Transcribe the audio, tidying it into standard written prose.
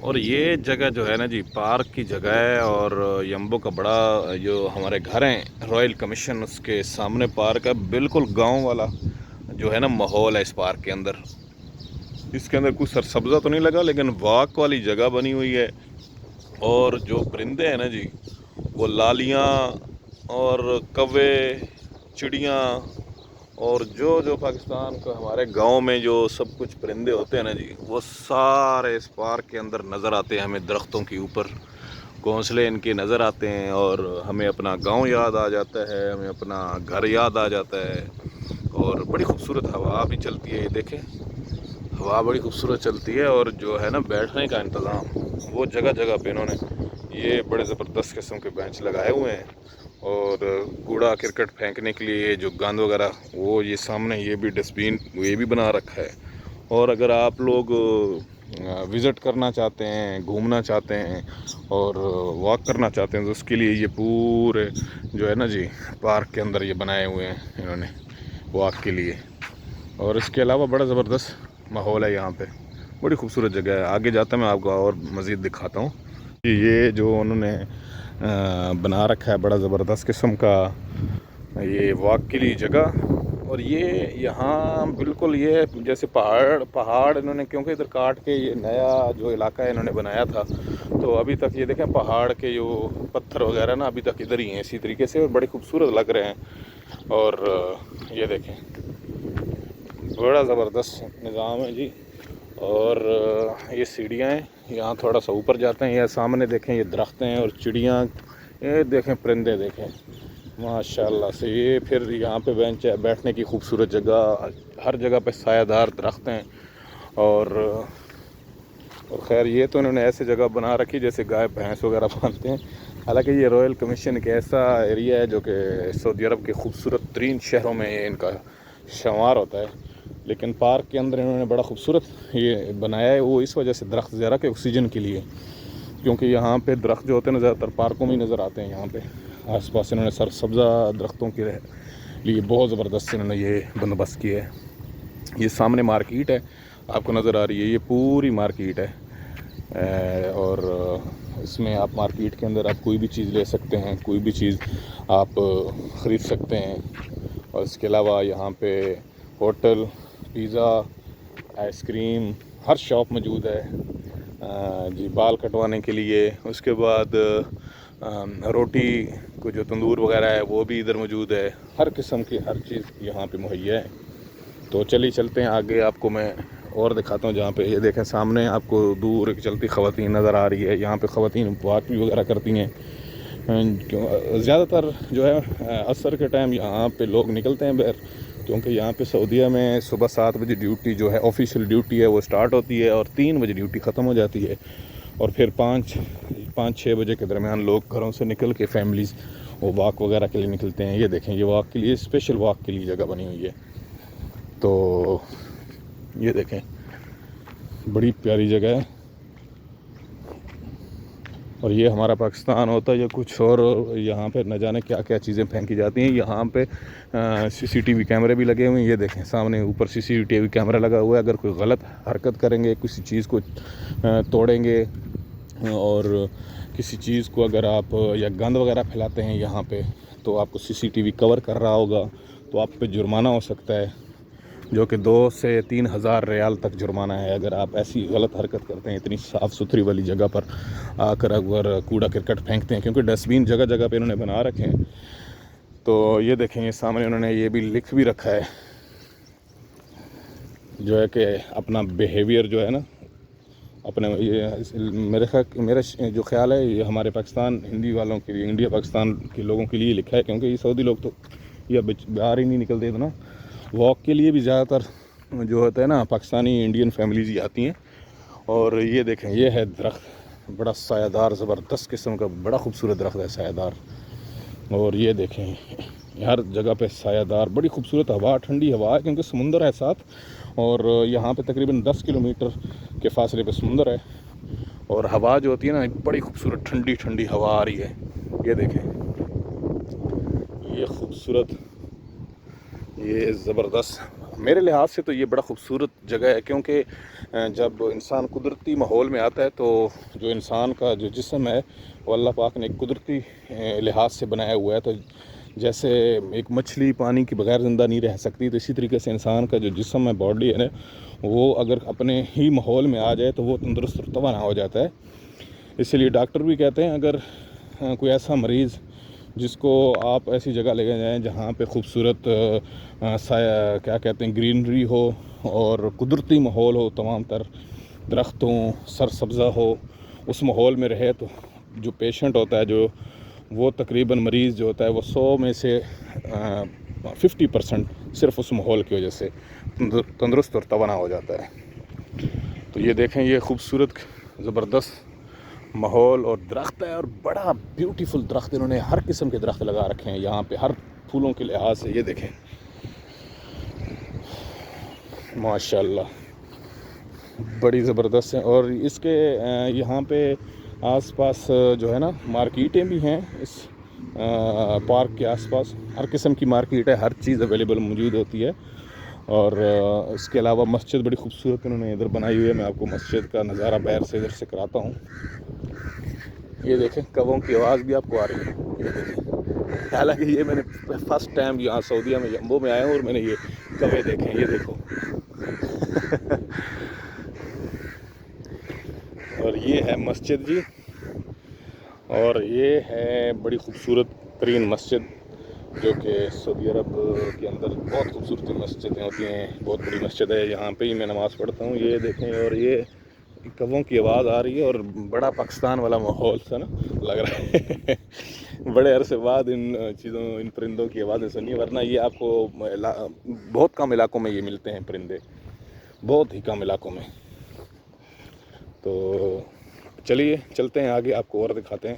اور یہ جگہ جو ہے نا جی پارک کی جگہ ہے، اور یمبو کا بڑا جو ہمارے گھر ہیں رائل کمیشن اس کے سامنے پارک ہے، بالکل گاؤں والا جو ہے نا ماحول ہے اس پارک کے اندر۔ اس کے اندر کوئی سرسبزہ تو نہیں لگا، لیکن واک والی جگہ بنی ہوئی ہے، اور جو پرندے ہیں نا جی وہ لالیاں اور کوے، چڑیاں، اور جو پاکستان کو ہمارے گاؤں میں جو سب کچھ پرندے ہوتے ہیں نا جی وہ سارے اس پارک کے اندر نظر آتے ہیں ہمیں۔ درختوں کے اوپر گھونسلے ان کے نظر آتے ہیں، اور ہمیں اپنا گاؤں یاد آ جاتا ہے، ہمیں اپنا گھر یاد آ جاتا ہے، اور بڑی خوبصورت ہوا بھی چلتی ہے۔ یہ دیکھیں ہوا بڑی خوبصورت چلتی ہے، اور جو ہے نا بیٹھنے کا انتظام وہ جگہ جگہ پہ انہوں نے یہ بڑے زبردست قسم کے بینچ لگائے ہوئے ہیں، اور کوڑا کرکٹ پھینکنے کے لیے جو گند وغیرہ وہ یہ سامنے یہ بھی ڈسٹ بین یہ بھی بنا رکھا ہے۔ اور اگر آپ لوگ وزٹ کرنا چاہتے ہیں، گھومنا چاہتے ہیں اور واک کرنا چاہتے ہیں تو اس کے لیے یہ پورے جو ہے نا جی پارک کے اندر یہ بنائے ہوئے ہیں انہوں نے واک کے لیے۔ اور اس کے علاوہ بڑا زبردست ماحول ہے یہاں پہ، بڑی خوبصورت جگہ ہے۔ آگے جاتا میں آپ کو اور مزید دکھاتا ہوں۔ یہ جو انہوں نے بنا رکھا ہے بڑا زبردست قسم کا یہ واک کے لیے جگہ، اور یہ یہاں بالکل یہ جیسے پہاڑ انہوں نے، کیونکہ ادھر کاٹ کے یہ نیا جو علاقہ ہے انہوں نے بنایا تھا، تو ابھی تک یہ دیکھیں پہاڑ کے جو پتھر وغیرہ نا ابھی تک ادھر ہی ہیں اسی طریقے سے، اور بڑے خوبصورت لگ رہے ہیں۔ اور یہ دیکھیں بڑا زبردست نظام ہے جی۔ اور یہ سیڑھیاں ہیں، یہاں تھوڑا سا اوپر جاتے ہیں، یہ سامنے دیکھیں یہ درخت ہیں اور چڑیاں، یہ دیکھیں پرندے دیکھیں ماشاء اللہ سے۔ یہ پھر یہاں پہ بینچ ہے بیٹھنے کی خوبصورت جگہ، ہر جگہ پہ سایہ دار درخت ہیں، اور خیر یہ تو انہوں نے ایسے جگہ بنا رکھی جیسے گائے بھینس وغیرہ باندھتے ہیں۔ حالانکہ یہ رائل کمیشن ایک ایسا ایریا ہے جو کہ سعودی عرب کے خوبصورت ترین شہروں میں ان کا شمار ہوتا ہے، لیکن پارک کے اندر انہوں نے بڑا خوبصورت یہ بنایا ہے، وہ اس وجہ سے درخت زیادہ کہ آکسیجن کے لیے، کیونکہ یہاں پہ درخت جو ہوتے ہیں نا زیادہ تر پارکوں میں نظر آتے ہیں۔ یہاں پہ آس پاس انہوں نے سرسبزہ درختوں کے لیے بہت زبردست انہوں نے یہ بندوبست کیا ہے۔ یہ سامنے مارکیٹ ہے آپ کو نظر آ رہی ہے، یہ پوری مارکیٹ ہے، اور اس میں آپ مارکیٹ کے اندر آپ کوئی بھی چیز لے سکتے ہیں، کوئی بھی چیز آپ خرید سکتے ہیں۔ اور اس کے علاوہ یہاں پہ ہوٹل، پیزا، آئس کریم، ہر شاپ موجود ہے جی، بال کٹوانے کے لیے۔ اس کے بعد روٹی کو جو تندور وغیرہ ہے وہ بھی ادھر موجود ہے، ہر قسم کی ہر چیز یہاں پہ مہیا ہے۔ تو چلیے چلتے ہیں آگے، آپ کو میں اور دکھاتا ہوں جہاں پہ یہ دیکھیں سامنے آپ کو دور ایک چلتی خواتین نظر آ رہی ہے۔ یہاں پہ خواتین واک بھی وغیرہ کرتی ہیں، زیادہ تر جو ہے عصر کے ٹائم یہاں پہ لوگ نکلتے ہیں باہر، کیونکہ یہاں پہ سعودیہ میں صبح 7 بجے ڈیوٹی جو ہے آفیشیل ڈیوٹی ہے وہ سٹارٹ ہوتی ہے، اور 3 بجے ڈیوٹی ختم ہو جاتی ہے، اور پھر 5-6 بجے کے درمیان لوگ گھروں سے نکل کے فیملیز وہ واک وغیرہ کے لیے نکلتے ہیں۔ یہ دیکھیں یہ واک کے لیے اسپیشل واک کے لیے جگہ بنی ہوئی ہے، تو یہ دیکھیں بڑی پیاری جگہ ہے۔ اور یہ ہمارا پاکستان ہوتا ہے یا کچھ اور، یہاں پہ نہ جانے کیا کیا چیزیں پھینکی جاتی ہیں۔ یہاں پہ CCTV کیمرے بھی لگے ہوئے ہیں، یہ دیکھیں سامنے اوپر CCTV کیمرہ لگا ہوا ہے۔ اگر کوئی غلط حرکت کریں گے، کسی چیز کو توڑیں گے، اور کسی چیز کو اگر آپ یا گند وغیرہ پھیلاتے ہیں یہاں پہ، تو آپ کو CCTV کور کر رہا ہوگا تو آپ پہ جرمانہ ہو سکتا ہے، جو کہ 2 سے 3 ہزار ریال تک جرمانہ ہے اگر آپ ایسی غلط حرکت کرتے ہیں اتنی صاف ستھری والی جگہ پر آ کر اگر کوڑا کرکٹ پھینکتے ہیں، کیونکہ ڈسٹ بین جگہ جگہ پہ انہوں نے بنا رکھے ہیں۔ تو یہ دیکھیں یہ سامنے انہوں نے یہ بھی لکھ بھی رکھا ہے، جو ہے کہ اپنا بیہیویئر جو ہے نا اپنے، یہ میرا جو خیال ہے یہ ہمارے پاکستان ہندی والوں کے لیے، انڈیا پاکستان کے لوگوں کے لیے لکھا ہے، کیونکہ یہ سعودی لوگ تو یہ باہر ہی نہیں نکلتے اتنا۔ واک کے لیے بھی زیادہ تر جو ہوتا ہے نا پاکستانی انڈین فیملیز ہی آتی ہیں۔ اور یہ دیکھیں یہ ہے درخت، بڑا سایہ دار زبردست قسم کا بڑا خوبصورت درخت ہے سایہ دار، اور یہ دیکھیں ہر جگہ پہ سایہ دار، بڑی خوبصورت ہوا، ٹھنڈی ہوا ہے کیونکہ سمندر ہے ساتھ، اور یہاں پہ تقریباً 10 کلومیٹر کے فاصلے پہ سمندر ہے، اور ہوا جو ہوتی ہے نا بڑی خوبصورت ٹھنڈی ٹھنڈی ہوا آ رہی ہے۔ یہ دیکھیں یہ خوبصورت، یہ زبردست میرے لحاظ سے تو یہ بڑا خوبصورت جگہ ہے، کیونکہ جب انسان قدرتی ماحول میں آتا ہے تو جو انسان کا جو جسم ہے وہ اللہ پاک نے ایک قدرتی لحاظ سے بنایا ہوا ہے. تو جیسے ایک مچھلی پانی کے بغیر زندہ نہیں رہ سکتی، تو اسی طریقے سے انسان کا جو جسم ہے، باڈی ہے نا، وہ اگر اپنے ہی ماحول میں آ جائے تو وہ تندرست اور توانا ہو جاتا ہے. اسی لیے ڈاکٹر بھی کہتے ہیں اگر کوئی ایسا مریض جس کو آپ ایسی جگہ لے جائیں جہاں پہ خوبصورت کیا کہتے ہیں گرینری ہو اور قدرتی ماحول ہو، تمام تر درختوں سرسبزہ ہو، اس ماحول میں رہے، تو جو پیشنٹ ہوتا ہے، جو وہ تقریباً مریض جو ہوتا ہے وہ 100 میں سے 50% صرف اس ماحول کی وجہ سے تندرست اور توانا ہو جاتا ہے. تو یہ دیکھیں، یہ خوبصورت زبردست ماحول اور درخت ہے، اور بڑا بیوٹیفل درخت، انہوں نے ہر قسم کے درخت لگا رکھے ہیں یہاں پہ، ہر پھولوں کے لحاظ سے. یہ دیکھیں ماشاء اللہ بڑی زبردست ہے. اور اس کے یہاں پہ آس پاس جو ہے نا مارکیٹیں بھی ہیں اس پارک کے آس پاس. ہر قسم کی مارکیٹ ہے، ہر چیز اویلیبل موجود ہوتی ہے. اور اس کے علاوہ مسجد بڑی خوبصورت انہوں نے ادھر بنائی ہوئی ہے. میں آپ کو مسجد کا نظارہ باہر سے ادھر سے کراتا ہوں. یہ دیکھیں کووں کی آواز بھی آپ کو آ رہی ہے. یہ دیکھیں، حالانکہ یہ میں نے فرسٹ ٹائم یہاں سعودیہ میں جمبو میں آیا ہوں اور میں نے یہ کوے دیکھیں. یہ دیکھو اور یہ ہے مسجد جی، اور یہ ہے بڑی خوبصورت ترین مسجد جو کہ سعودی عرب کے اندر بہت خوبصورت مسجدیں ہوتی ہیں. بہت بڑی مسجد ہے، یہاں پہ ہی میں نماز پڑھتا ہوں. یہ دیکھیں، اور یہ کووں کی آواز آ رہی ہے اور بڑا پاکستان والا ماحول سا نا لگ رہا ہے. بڑے عرصے بعد ان پرندوں کی آوازیں سنی، ورنہ یہ آپ کو بہت کم علاقوں میں یہ ملتے ہیں پرندے، بہت ہی کم علاقوں میں. تو چلیے چلتے ہیں آگے، آپ کو اور دکھاتے ہیں.